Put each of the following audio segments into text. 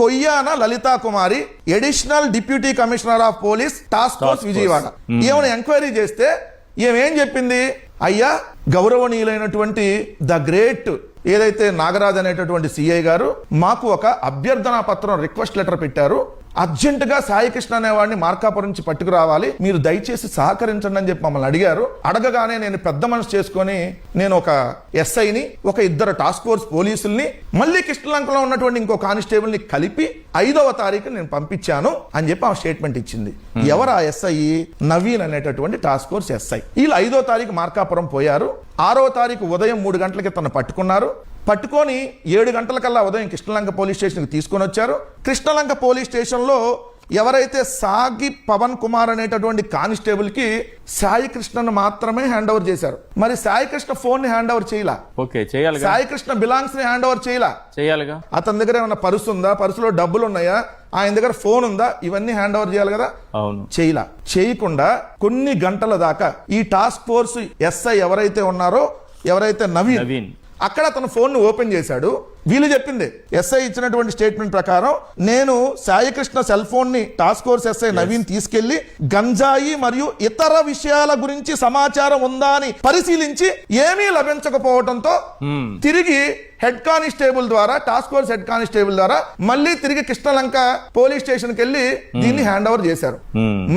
Koyyana Lalitha Kumari, additional deputy commissioner of police, task force Vijayawada. ఏమైనా enquiry చేస్తే ఏమేం చెప్పింది, అయ్యా గౌరవనీయులైనటువంటి ద గ్రేట్ ఏదైతే నాగరాజ్ అనేటటువంటి సిఐ గారు మాకు ఒక అభ్యర్థనా పత్రం రిక్వెస్ట్ లెటర్ పెట్టారు, అర్జెంటుగా సాయికృష్ణ అనేవాడిని మార్కాపురం నుంచి పట్టుకురావాలి, మీరు దయచేసి సహకరించండి అని చెప్పి మమ్మల్ని అడిగారు. అడగగానే నేను పెద్ద మనసు చేసుకొని నేను ఒక ఎస్ఐని, ఒక 2 టాస్క్ ఫోర్స్ పోలీసుల్ని, మళ్ళీ కృష్ణలంకలో ఉన్నటువంటి ఇంకో కానిస్టేబుల్ ని కలిపి 5వ తారీఖు నేను పంపించాను అని చెప్పి ఆ స్టేట్మెంట్ ఇచ్చింది. ఎవరు ఆ ఎస్ఐ? నవీన్ అనేటటువంటి టాస్క్ ఫోర్స్ ఎస్ఐ. వీళ్ళు 5వ తారీఖు మార్కాపురం పోయారు. 6వ తారీఖు ఉదయం 3 గంటలకి తను పట్టుకున్నారు. పట్టుకొని 7 గంటలకల్లా ఉదయం కృష్ణలంక పోలీస్ స్టేషన్కి తీసుకొని వచ్చారు. కృష్ణలంక పోలీస్ స్టేషన్లో ఎవరైతే సాగి పవన్ కుమార్ అనేటటువంటి కానిస్టేబుల్ కి సాయి కృష్ణను మాత్రమే హ్యాండ్ ఓవర్ చేశారు. మరి సాయి కృష్ణ ఫోన్ ని హ్యాండ్ ఓవర్ చేయలా. సాయి కృష్ణ బిలాంగ్స్ ని హ్యాండ్ ఓవర్ చేయాలిగా. అతని దగ్గర ఏమన్నా పర్సు ఉందా, పర్సులో డబ్బులు ఉన్నాయా, ఆయన దగ్గర ఫోన్ ఉందా, ఇవన్నీ హ్యాండ్ ఓవర్ చేయాలి కదా. చేయలా. చేయకుండా కొన్ని గంటల దాకా ఈ టాస్క్ ఫోర్స్ ఎస్ఐ ఎవరైతే ఉన్నారో, ఎవరైతే నవీన్, అక్కడ అతను ఫోన్ ను ఓపెన్ చేశాడు. వీళ్ళు చెప్పింది ఎస్ఐ ఇచ్చినటువంటి స్టేట్మెంట్ ప్రకారం నేను సాయికృష్ణ సెల్ ఫోన్ ని టాస్క్ ఫోర్స్ ఎస్ఐ నవీన్ తీసుకెళ్లి గంజాయి మరియు ఇతర విషయాల గురించి సమాచారం ఉందా అని పరిశీలించి ఏమీ లభించకపోవడంతో తిరిగి హెడ్ కానిస్టేబుల్ ద్వారా, టాస్క్ ఫోర్స్ హెడ్ కానిస్టేబుల్ ద్వారా మళ్ళీ తిరిగి కృష్ణలంక పోలీస్ స్టేషన్ కి వెళ్లి దీన్ని హ్యాండ్ ఓవర్ చేశారు.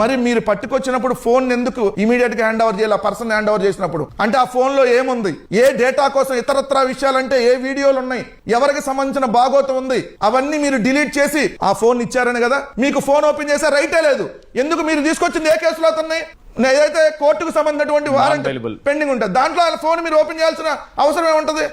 మరి మీరు పట్టుకొచ్చినప్పుడు ఫోన్ ఎందుకు ఇమీడియట్ గా హ్యాండ్ ఓవర్ చేయాలి? ఆ పర్సన్ హ్యాండ్ ఓవర్ చేసినప్పుడు అంటే ఆ ఫోన్ లో ఏముంది, ఏ డేటా కోసం, ఇతరత్రా విషయాలంటే ఏ వీడియోలు ఉన్నాయి, ఎవరికి సంబంధించిన భాగోతం ఉంది, అవన్నీ మీరు డిలీట్ చేసి ఆ ఫోన్ ఇచ్చారని కదా. మీకు ఫోన్ ఓపెన్ చేసే రైటే లేదు. ఎందుకు? మీరు తీసుకొచ్చింది ఏ కేసులో అతన్ని ఏదైతే కోర్టుకు సంబంధించినటువంటి వారెంట్ పెండింగ్ ఉంటుంది, దాంట్లో ఫోన్ మీరు ఓపెన్ చేయాల్సిన అవసరం ఏముంటది?